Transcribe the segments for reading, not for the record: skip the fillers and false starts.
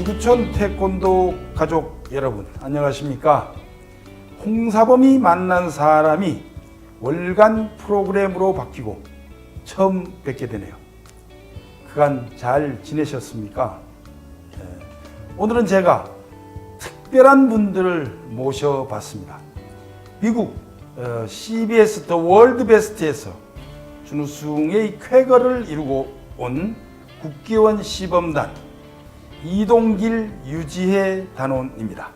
지구촌 태권도 가족 여러분 안녕하십니까? 홍사범이 만난 사람이 월간 프로그램으로 바뀌고 처음 뵙게 되네요. 그간 잘 지내셨습니까? 오늘은 제가 특별한 분들을 모셔봤습니다. 미국 CBS 더 월드 베스트에서 준우승의 쾌거를 이루고 온 국기원 시범단 이동길 유지혜 단원입니다.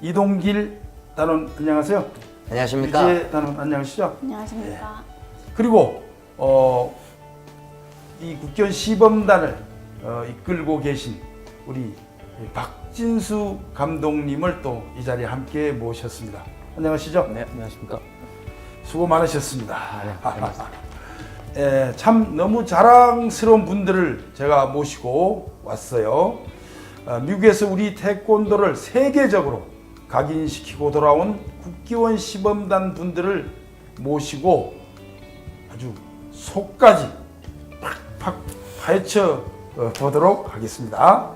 이동길 단원 안녕하세요. 안녕하십니까. 유지혜 단원 안녕하시죠? 안녕하십니까. 그리고 이 국기원 시범단을 이끌고 계신 우리 박진수 감독님을 또 이 자리에 함께 모셨습니다. 안녕하시죠? 네, 안녕하십니까. 수고 많으셨습니다. 네, 반갑습니다. 참 너무 자랑스러운 분들을 제가 모시고 왔어요. 미국에서 우리 태권도를 세계적으로 각인시키고 돌아온 국기원 시범단 분들을 모시고 아주 속까지 팍팍 파헤쳐 보도록 하겠습니다.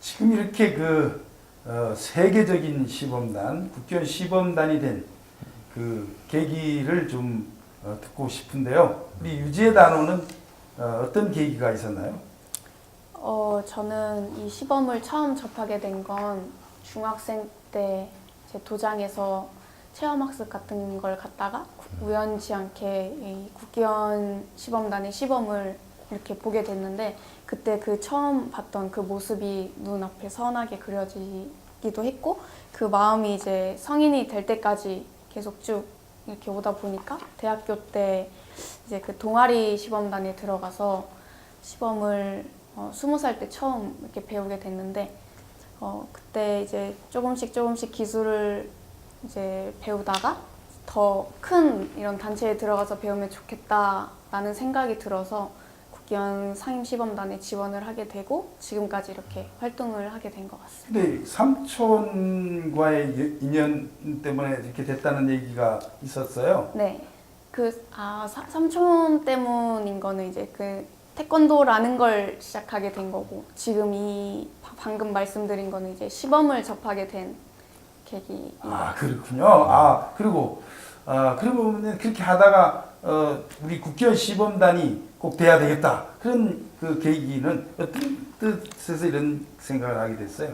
지금 이렇게 세계적인 시범단, 국기원 시범단이 된 그 계기를 좀 듣고 싶은데요. 우리 유지혜 단원은 어떤 계기가 있었나요? 저는 이 시범을 처음 접하게 된 건 중학생 때 제 도장에서 체험학습 같은 걸 갔다가 우연치 않게 이 국기원 시범단의 시범을 이렇게 보게 됐는데 그때 그 처음 봤던 그 모습이 눈앞에 선하게 그려지기도 했고 그 마음이 이제 성인이 될 때까지 계속 쭉 이렇게 오다 보니까 대학교 때 이제 그 동아리 시범단에 들어가서 시범을 20살 때 처음 이렇게 배우게 됐는데 그때 이제 조금씩 기술을 이제 배우다가 더 큰 이런 단체에 들어가서 배우면 좋겠다라는 생각이 들어서 국기원 상임시범단에 지원을 하게 되고 지금까지 이렇게 활동을 하게 된 것 같습니다. 근데 삼촌과의 인연 때문에 이렇게 됐다는 얘기가 있었어요. 네. 삼촌 때문인 거는 이제 그 태권도라는 걸 시작하게 된 거고 지금 이 방금 말씀드린 거는 이제 시범을 접하게 된 계기입니다. 아, 그렇군요. 그러면 그렇게 하다가 우리 국기원 시범단이 꼭 돼야 되겠다. 그런 그 계기는 어떤 뜻에서 이런 생각을 하게 됐어요?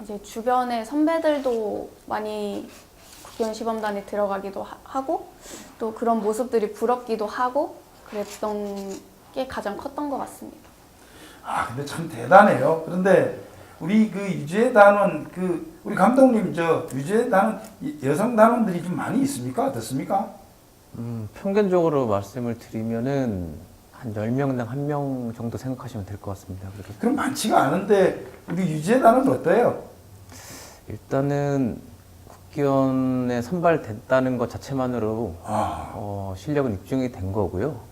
이제 주변에 선배들도 많이 국기원 시범단에 들어가기도 하고 또 그런 모습들이 부럽기도 하고 그랬던 게 가장 컸던 것 같습니다. 아, 근데 참 대단해요. 그런데 우리 그 유지혜 단원 우리 감독님 유지혜 단원 여성 단원들이 좀 많이 있습니까? 어떻습니까? 평균적으로 말씀을 드리면은 한 10명당 1명 정도 생각하시면 될 것 같습니다. 그래서 그럼 많지가 않은데 우리 유지혜 단원은 어때요? 일단은 국기원에 선발됐다는 것 자체만으로 실력은 입증이 된 거고요.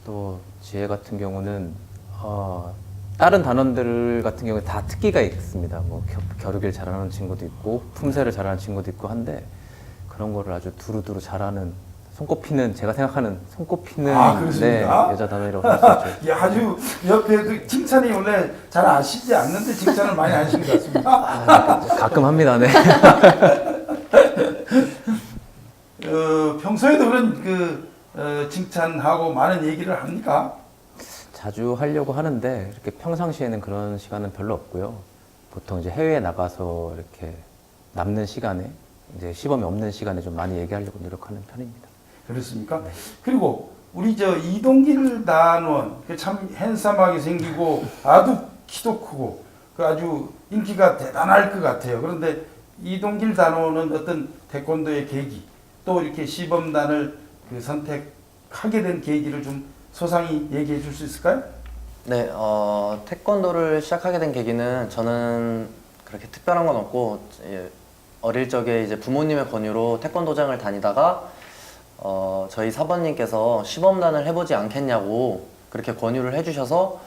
또 지혜 같은 경우는 다른 단원들 같은 경우에 다 특기가 있습니다. 뭐 겨루기를 잘하는 친구도 있고 품새를 잘하는 친구도 있고 한데 그런 거를 아주 두루두루 잘하는 손꼽히는 제가 생각하는 손꼽히는 여자 단원이라고 할 수 있죠. 야, 아주 옆에 칭찬이 원래 잘 아시지 않는데 칭찬을 많이 하시는 것 같습니다. 가끔 합니다. 네. 평소에도 그런 칭찬하고 많은 얘기를 합니까? 자주 하려고 하는데 이렇게 평상시에는 그런 시간은 별로 없고요. 보통 이제 해외에 나가서 이렇게 남는 시간에 이제 시범이 없는 시간에 좀 많이 얘기하려고 노력하는 편입니다. 그렇습니까? 네. 그리고 우리 이동길 단원 참 핸섬하게 생기고 아주 키도 크고 아주 인기가 대단할 것 같아요. 그런데 이동길 단원은 어떤 태권도의 계기 또 이렇게 시범단을 선택하게 된 계기를 좀 소상히 얘기해 줄 수 있을까요? 네, 태권도를 시작하게 된 계기는 저는 그렇게 특별한 건 없고 어릴 적에 이제 부모님의 권유로 태권도장을 다니다가 저희 사번님께서 시범단을 해보지 않겠냐고 그렇게 권유를 해주셔서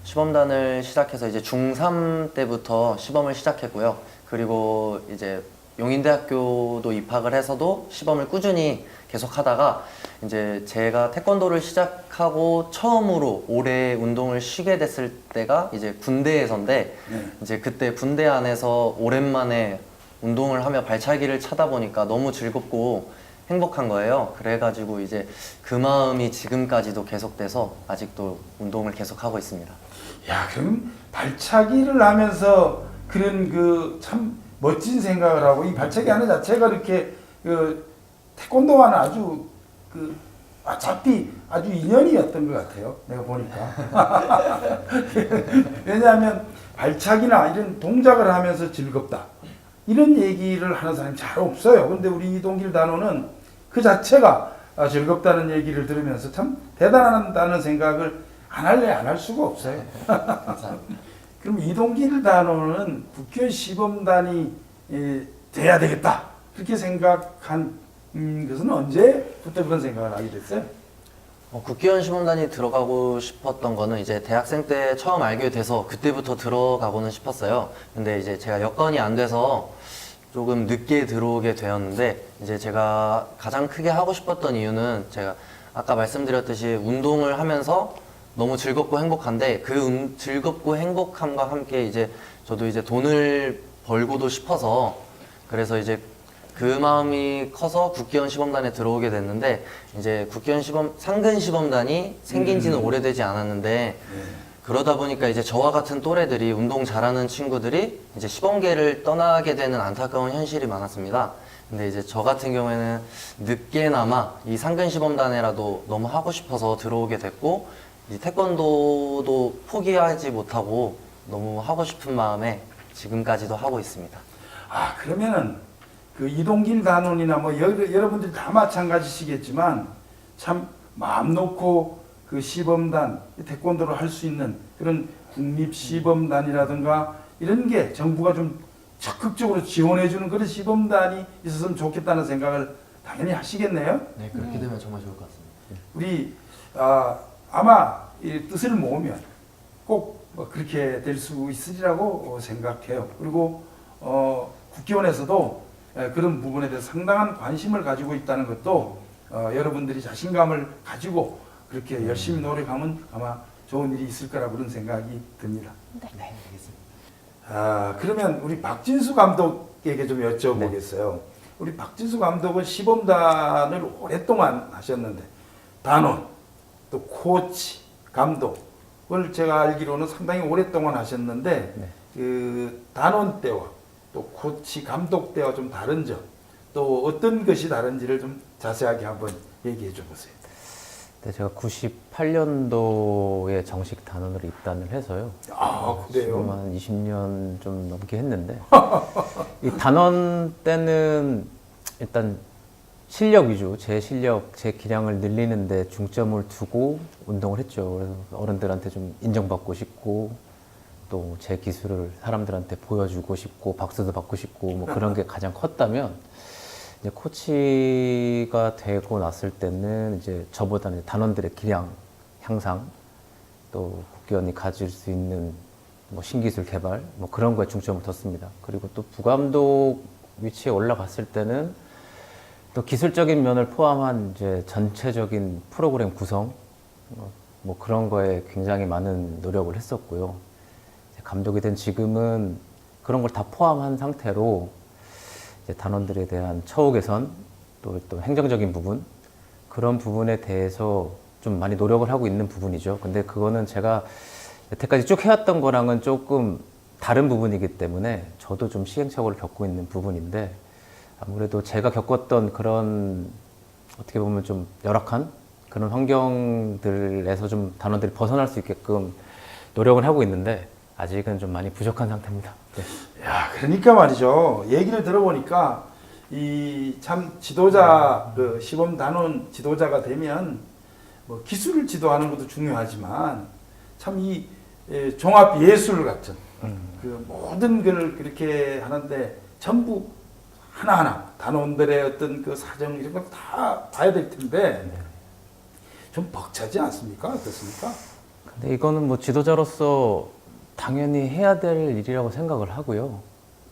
시범단을 시작해서 이제 중3 때부터 시범을 시작했고요. 그리고 이제 용인대학교도 입학을 해서도 시범을 꾸준히 계속하다가 이제 제가 태권도를 시작하고 처음으로 오래 운동을 쉬게 됐을 때가 이제 군대에서인데 이제 그때 군대 안에서 오랜만에 운동을 하며 발차기를 차다 보니까 너무 즐겁고 행복한 거예요. 그래가지고 이제 그 마음이 지금까지도 계속돼서 아직도 운동을 계속하고 있습니다. 야, 그럼 발차기를 하면서 그런 그 참 멋진 생각을 하고 이 발차기 하는 자체가 이렇게 그 태권도와는 아주 그 어차피 아주 인연이었던 것 같아요. 내가 보니까. 왜냐하면 발차기나 이런 동작을 하면서 즐겁다. 이런 얘기를 하는 사람이 잘 없어요. 근데 우리 이동길 단원은 그 자체가 즐겁다는 얘기를 들으면서 참 대단하다는 생각을 안 할래 안 할 수가 없어요. 그럼 이동길 단원은 국회의원 시범단이 돼야 되겠다. 그렇게 생각한 것은 언제부터 그런 생각을 하게 됐어요? 국회의원 시범단이 들어가고 싶었던 거는 이제 대학생 때 처음 알게 돼서 그때부터 들어가고는 싶었어요. 근데 이제 제가 여건이 안 돼서 조금 늦게 들어오게 되었는데 이제 제가 가장 크게 하고 싶었던 이유는 제가 아까 말씀드렸듯이 운동을 하면서 너무 즐겁고 행복한데 그 즐겁고 행복함과 함께 이제 저도 이제 돈을 벌고도 싶어서 그래서 이제 그 마음이 커서 국회의원 시범단에 들어오게 됐는데 이제 국회의원 시범 상근 시범단이 생긴 지는 오래되지 않았는데 그러다 보니까 이제 저와 같은 또래들이 운동 잘하는 친구들이 이제 시범계를 떠나게 되는 안타까운 현실이 많았습니다. 근데 이제 저 같은 경우에는 늦게나마 이 상근 시범단에라도 너무 하고 싶어서 들어오게 됐고 이 태권도도 포기하지 못하고 너무 하고 싶은 마음에 지금까지도 하고 있습니다. 아, 그러면은 그 이동길 단원이나 뭐 여러분들 다 마찬가지시겠지만 참 마음 놓고 그 시범단 태권도를 할 수 있는 그런 국립 시범단이라든가 이런 게 정부가 좀 적극적으로 지원해 주는 그런 시범단이 있었으면 좋겠다는 생각을 당연히 하시겠네요. 네, 그렇게 되면 정말 좋을 것 같습니다. 우리 아마 이 뜻을 모으면 꼭뭐 그렇게 될 수 있으리라고 생각해요. 그리고 국회의원에서도 그런 부분에 대해서 상당한 관심을 가지고 있다는 것도 여러분들이 자신감을 가지고 그렇게 열심히 노력하면 아마 좋은 일이 있을 거라고 그런 생각이 듭니다. 네. 네, 알겠습니다. 그러면 우리 박진수 감독에게 좀 여쭤보겠어요. 우리 박진수 감독은 시범단을 오랫동안 하셨는데 단원, 또 코치, 감독을 제가 알기로는 상당히 오랫동안 하셨는데 네. 그 단원 때와 또 코치, 감독 때와 좀 다른 점, 또 어떤 것이 다른지를 좀 자세하게 한번 얘기해 줘 보세요. 네, 제가 98년도에 정식 단원으로 입단을 해서요. 아, 지금 그래요? 한 20년 좀 넘게 했는데 이 단원 때는 일단 실력 위주, 제 실력, 제 기량을 늘리는 데 중점을 두고 운동을 했죠. 그래서 어른들한테 좀 인정받고 싶고 또 제 기술을 사람들한테 보여주고 싶고 박수도 받고 싶고 뭐 그런 게 가장 컸다면 이제 코치가 되고 났을 때는 이제 저보다는 단원들의 기량 향상 또 국회의원이 가질 수 있는 뭐 신기술 개발 뭐 그런 거에 중점을 뒀습니다. 그리고 또 부감독 위치에 올라갔을 때는 또 기술적인 면을 포함한 이제 전체적인 프로그램 구성 뭐 그런 거에 굉장히 많은 노력을 했었고요. 감독이 된 지금은 그런 걸 다 포함한 상태로 이제 단원들에 대한 처우 개선 또 행정적인 부분 그런 부분에 대해서 좀 많이 노력을 하고 있는 부분이죠. 근데 그거는 제가 여태까지 쭉 해왔던 거랑은 조금 다른 부분이기 때문에 저도 좀 시행착오를 겪고 있는 부분인데 아무래도 제가 겪었던 그런 어떻게 보면 좀 열악한 그런 환경들에서 좀 단원들이 벗어날 수 있게끔 노력을 하고 있는데 아직은 좀 많이 부족한 상태입니다. 네. 야, 그러니까 말이죠. 얘기를 들어보니까 이 참 지도자, 그 시범 단원 지도자가 되면 뭐 기술을 지도하는 것도 중요하지만 참 이 종합 예술 같은 그 모든 걸 그렇게 하는데 전부 하나하나 단원들의 어떤 그 사정 이런 걸 다 봐야 될 텐데 좀 벅차지 않습니까? 어떻습니까? 근데 이거는 뭐 지도자로서 당연히 해야 될 일이라고 생각을 하고요.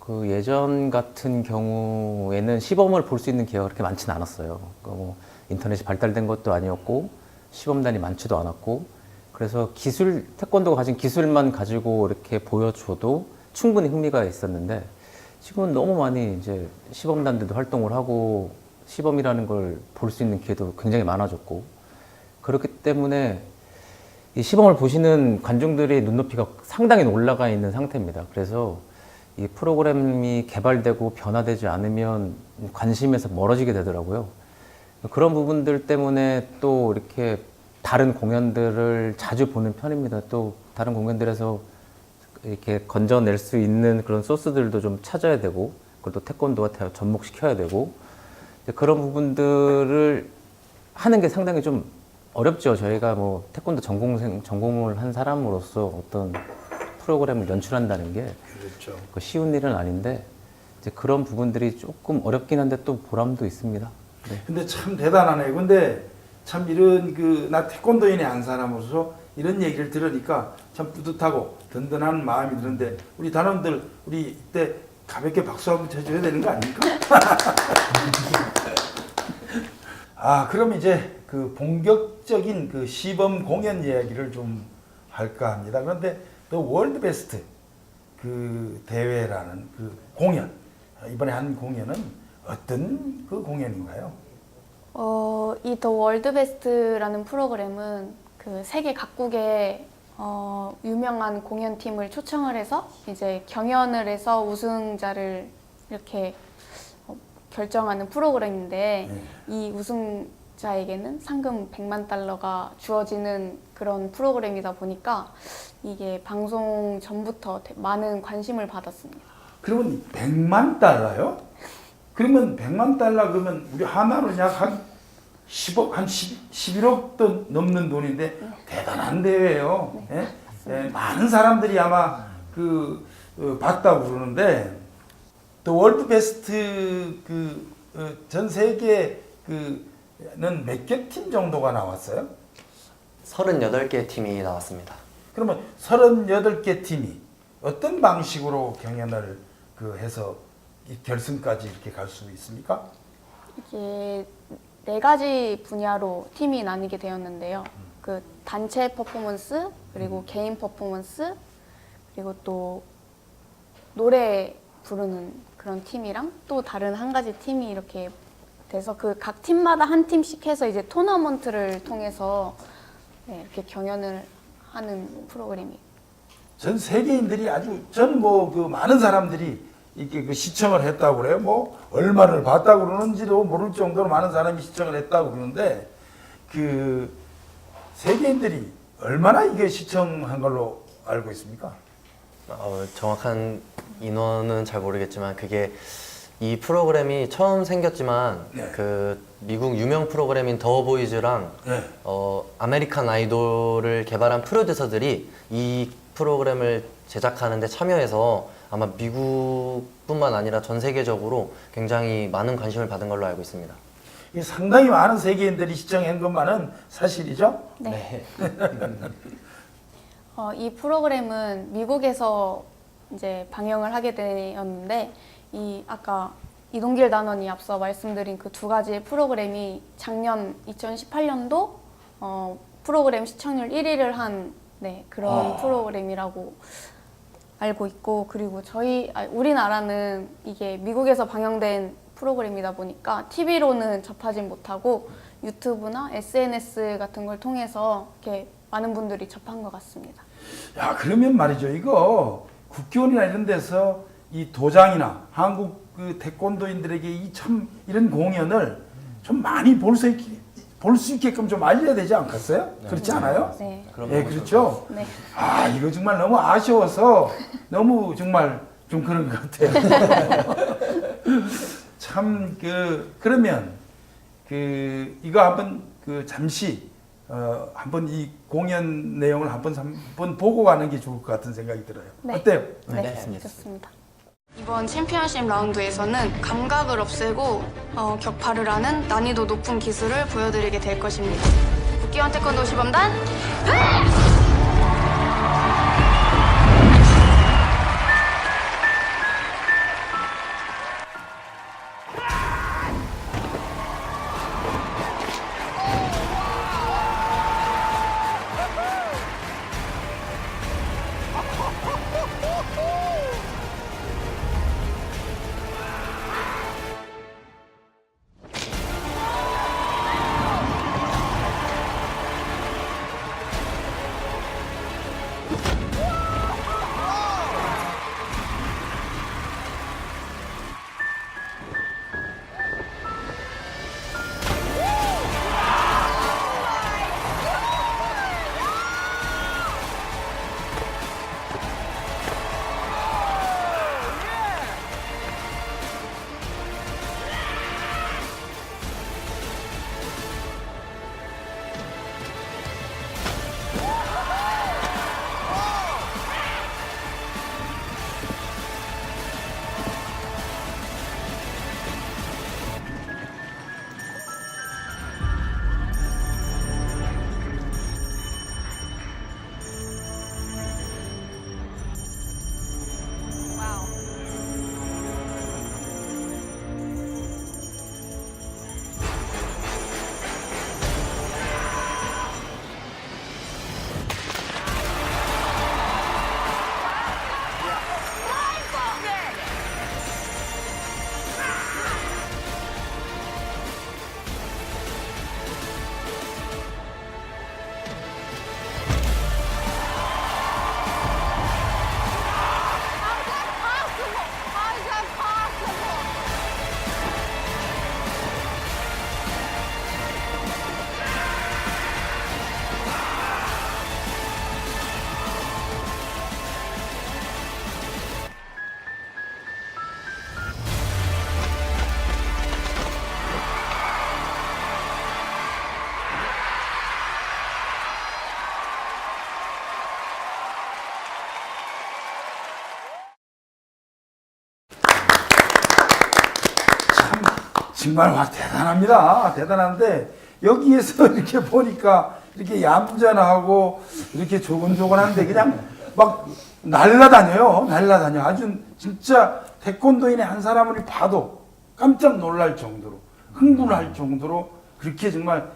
그 예전 같은 경우에는 시범을 볼 수 있는 기회가 그렇게 많지는 않았어요. 그러니까 뭐 인터넷이 발달된 것도 아니었고 시범단이 많지도 않았고 그래서 태권도가 가진 기술만 가지고 이렇게 보여줘도 충분히 흥미가 있었는데 지금은 너무 많이 이제 시범단들도 활동을 하고 시범이라는 걸 볼 수 있는 기회도 굉장히 많아졌고 그렇기 때문에 이 시범을 보시는 관중들의 눈높이가 상당히 올라가 있는 상태입니다. 그래서 이 프로그램이 개발되고 변화되지 않으면 관심에서 멀어지게 되더라고요. 그런 부분들 때문에 또 이렇게 다른 공연들을 자주 보는 편입니다. 또 다른 공연들에서 이렇게 건져낼 수 있는 그런 소스들도 좀 찾아야 되고 그걸 또 태권도와 접목시켜야 되고 그런 부분들을 하는 게 상당히 좀 어렵죠. 저희가 뭐 태권도 전공을 한 사람으로서 어떤 프로그램을 연출한다는 게 그렇죠. 쉬운 일은 아닌데 이제 그런 부분들이 조금 어렵긴 한데 또 보람도 있습니다. 네. 근데 참 대단하네요. 근데 참 이런 나 태권도인의 한 사람으로서 이런 얘기를 들으니까 참 뿌듯하고 든든한 마음이 드는데 우리 단원들 우리 이때 가볍게 박수 한번 쳐줘야 되는 거 아닙니까? 그럼 이제 그 본격적인 그 시범 공연 이야기를 좀 할까 합니다. 그런데 더 월드 베스트 그 대회라는 그 공연 이번에 한 공연은 어떤 그 공연인가요? 이 더 월드 베스트라는 프로그램은 그 세계 각국의 유명한 공연팀을 초청을 해서 이제 경연을 해서 우승자를 이렇게 결정하는 프로그램인데 이 우승자에게는 상금 100만 달러가 주어지는 그런 프로그램이다 보니까 이게 방송 전부터 많은 관심을 받았습니다. 그러면 100만 달러요? 그러면 100만 달러 그러면 우리 하나로 약 한 10억, 한 11억도 넘는 돈인데 대단한 대회예요. 예? 예, 많은 사람들이 아마 봤다고 그러는데 또 월드 베스트 전 세계 는 몇 개 팀 정도가 나왔어요? 38개 팀이 나왔습니다. 그러면 38개 팀이 어떤 방식으로 경연을 해서 이 결승까지 이렇게 갈 수 있습니까? 이게 4가지 분야로 팀이 나뉘게 되었는데요. 그 단체 퍼포먼스, 그리고 개인 퍼포먼스, 그리고 또 노래 부르는 그런 팀이랑 또 다른 한 가지 팀이 이렇게 돼서 그 각 팀마다 한 팀씩 해서 이제 토너먼트를 통해서 이렇게 경연을 하는 프로그램이에요. 전 세계인들이 전 많은 사람들이 이렇게 시청을 했다고 그래요. 뭐 얼마를 봤다고 그러는지도 모를 정도로 많은 사람이 시청을 했다고 그러는데 세계인들이 얼마나 이게 시청한 걸로 알고 있습니까? 정확한 인원은 잘 모르겠지만 그게 이 프로그램이 처음 생겼지만 그 미국 유명 프로그램인 더 보이즈랑 아메리칸 아이돌을 개발한 프로듀서들이 이 프로그램을 제작하는 데 참여해서 아마 미국뿐만 아니라 전 세계적으로 굉장히 많은 관심을 받은 걸로 알고 있습니다. 상당히 많은 세계인들이 시청한 것만은 사실이죠? 네. 이 프로그램은 미국에서 이제 방영을 하게 되었는데 아까 이동길 단원이 앞서 말씀드린 그 2가지의 프로그램이 작년 2018년도 프로그램 시청률 1위를 한 그런 프로그램이라고 알고 있고 그리고 우리나라는 이게 미국에서 방영된 프로그램이다 보니까 TV로는 접하지 못하고 유튜브나 SNS 같은 걸 통해서 이렇게 많은 분들이 접한 것 같습니다. 야, 그러면 말이죠. 이거 국교원이나 이런 데서 이 도장이나 한국 태권도인들에게 이런 공연을 좀 많이 볼 수 있게끔 좀 알려야 되지 않겠어요? 그렇지 않아요? 네. 네, 그렇죠? 네. 이거 정말 너무 아쉬워서 너무 정말 좀 그런 것 같아요. 참, 그러면, 이거 한번 잠시, 한번 이 공연 내용을 한번 보고 가는 게 좋을 것 같은 생각이 들어요. 네. 어때요? 네, 좋습니다. 이번 챔피언십 라운드에서는 감각을 없애고 격파를 하는 난이도 높은 기술을 보여드리게 될 것입니다. 국기원 태권도 시범단 정말 와 대단합니다. 대단한데 여기에서 이렇게 보니까 이렇게 얌전하고 이렇게 조곤조곤한데 그냥 막 날라다녀요. 날라다녀. 아주 진짜 태권도인의 한 사람을 봐도 깜짝 놀랄 정도로 흥분할 정도로 그렇게 정말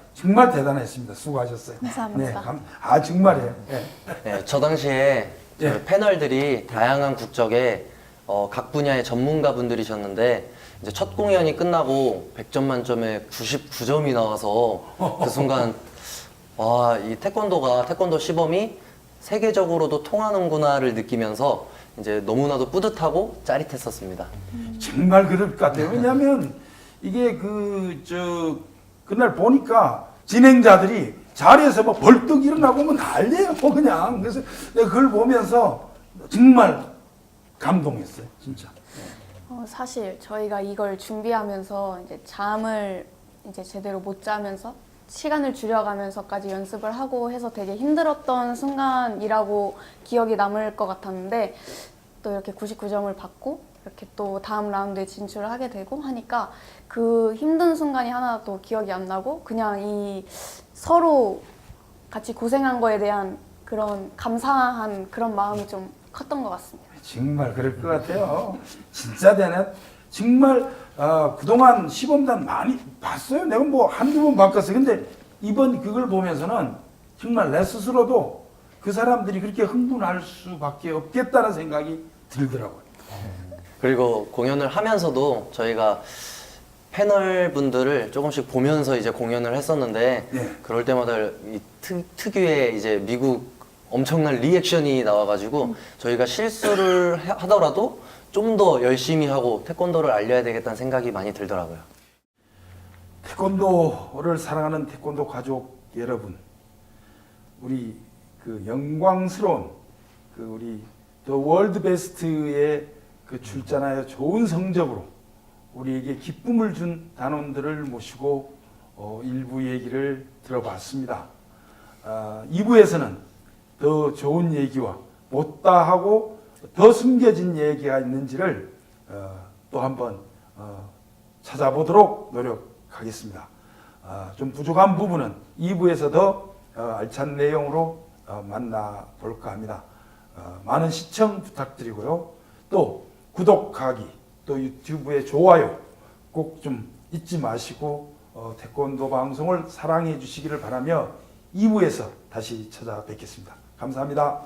대단했습니다. 수고하셨어요. 감사합니다. 네, 정말이에요. 네. 네, 저 당시에 예. 그 패널들이 다양한 국적의 각 분야의 전문가분들이셨는데 이제 첫 공연이 끝나고 100점 만점에 99점이 나와서 그 순간 와, 이 태권도 시범이 세계적으로도 통하는구나를 느끼면서 이제 너무나도 뿌듯하고 짜릿했었습니다. 정말 그럴 것 같아요. 왜냐하면 이게 그날 보니까 진행자들이 자리에서 막 벌떡 일어나고 뭐 난리예요, 그냥. 그래서 내가 그걸 보면서 정말 감동했어요, 진짜. 사실 저희가 이걸 준비하면서 이제 잠을 이제 제대로 못 자면서 시간을 줄여가면서까지 연습을 하고 해서 되게 힘들었던 순간이라고 기억이 남을 것 같았는데 또 이렇게 99점을 받고 이렇게 또 다음 라운드에 진출을 하게 되고 하니까 그 힘든 순간이 하나도 기억이 안 나고 그냥 이 서로 같이 고생한 거에 대한 그런 감사한 그런 마음이 좀 컸던 것 같습니다. 정말 그럴 것 같아요. 진짜 정말 그동안 시범단 많이 봤어요. 내가 뭐 한두 번 바꿨어요. 근데 이번 그걸 보면서는 정말 내 스스로도 그 사람들이 그렇게 흥분할 수밖에 없겠다는 생각이 들더라고요. 그리고 공연을 하면서도 저희가 패널 분들을 조금씩 보면서 이제 공연을 했었는데 네. 그럴 때마다 이 특유의 이제 미국 엄청난 리액션이 나와가지고 저희가 실수를 하더라도 좀 더 열심히 하고 태권도를 알려야 되겠다는 생각이 많이 들더라고요. 태권도를 사랑하는 태권도 가족 여러분, 우리 그 영광스러운 그 우리 더 월드 베스트에 그 출전하여 좋은 성적으로 우리에게 기쁨을 준 단원들을 모시고 일부 얘기를 들어봤습니다. 2부에서는 더 좋은 얘기와 못다하고 더 숨겨진 얘기가 있는지를 또 한번 찾아보도록 노력하겠습니다. 좀 부족한 부분은 2부에서 더 알찬 내용으로 만나볼까 합니다. 많은 시청 부탁드리고요. 또 구독하기, 또 유튜브에 좋아요 꼭 좀 잊지 마시고 태권도 방송을 사랑해 주시기를 바라며 2부에서 다시 찾아뵙겠습니다. 감사합니다.